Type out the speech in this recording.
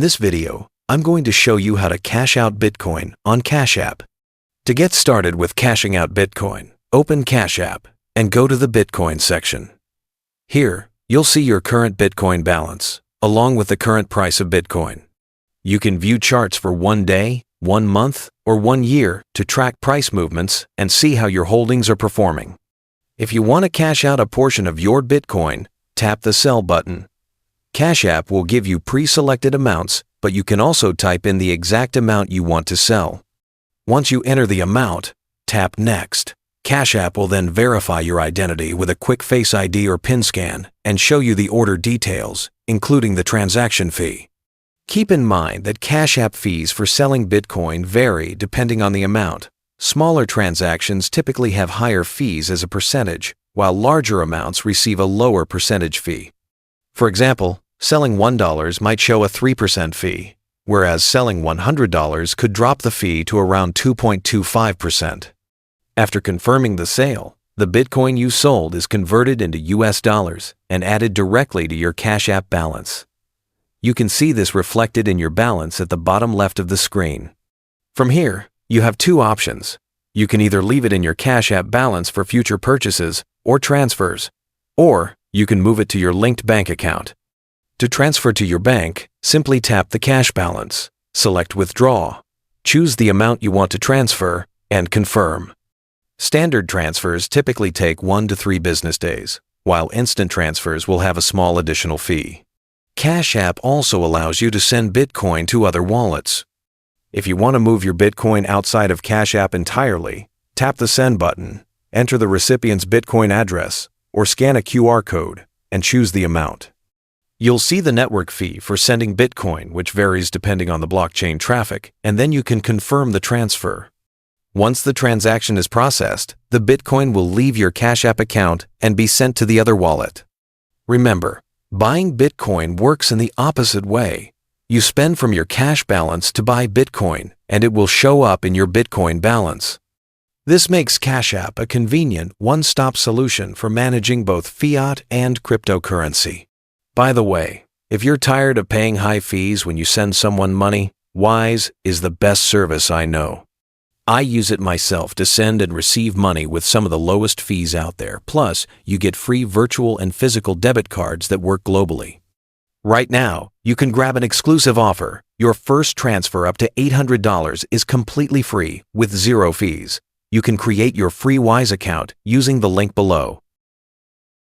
In this video, I'm going to show you how to cash out Bitcoin on Cash App. To get started with cashing out Bitcoin, open Cash App and go to the Bitcoin section. Here, you'll see your current Bitcoin balance, along with the current price of Bitcoin. You can view charts for 1 day, 1 month, or 1 year to track price movements and see how your holdings are performing. If you want to cash out a portion of your Bitcoin, tap the Sell button. Cash App will give you pre-selected amounts, but you can also type in the exact amount you want to sell. Once you enter the amount, tap Next. Cash App will then verify your identity with a quick Face ID or PIN scan and show you the order details, including the transaction fee. Keep in mind that Cash App fees for selling Bitcoin vary depending on the amount. Smaller transactions typically have higher fees as a percentage, while larger amounts receive a lower percentage fee. For example, selling $1 might show a 3% fee, whereas selling $100 could drop the fee to around 2.25%. After confirming the sale, the Bitcoin you sold is converted into US dollars and added directly to your Cash App balance. You can see this reflected in your balance at the bottom left of the screen. From here, you have 2 options. You can either leave it in your Cash App balance for future purchases or transfers, or you can move it to your linked bank account. To transfer to your bank, simply tap the cash balance, select Withdraw, choose the amount you want to transfer, and confirm. Standard transfers typically take 1 to 3 business days, while instant transfers will have a small additional fee. Cash App also allows you to send Bitcoin to other wallets. If you want to move your Bitcoin outside of Cash App entirely, tap the Send button, enter the recipient's Bitcoin address, or scan a QR code and choose the amount. You'll see the network fee for sending Bitcoin, which varies depending on the blockchain traffic, and then you can confirm the transfer. Once the transaction is processed, the Bitcoin will leave your Cash App account and be sent to the other wallet. Remember, buying Bitcoin works in the opposite way. You spend from your cash balance to buy Bitcoin, and it will show up in your Bitcoin balance. This makes Cash App a convenient one-stop solution for managing both fiat and cryptocurrency. By the way, if you're tired of paying high fees when you send someone money, Wise is the best service I know. I use it myself to send and receive money with some of the lowest fees out there. Plus, you get free virtual and physical debit cards that work globally. Right now, you can grab an exclusive offer. Your first transfer up to $800 is completely free with 0 fees. You can create your free Wise account using the link below.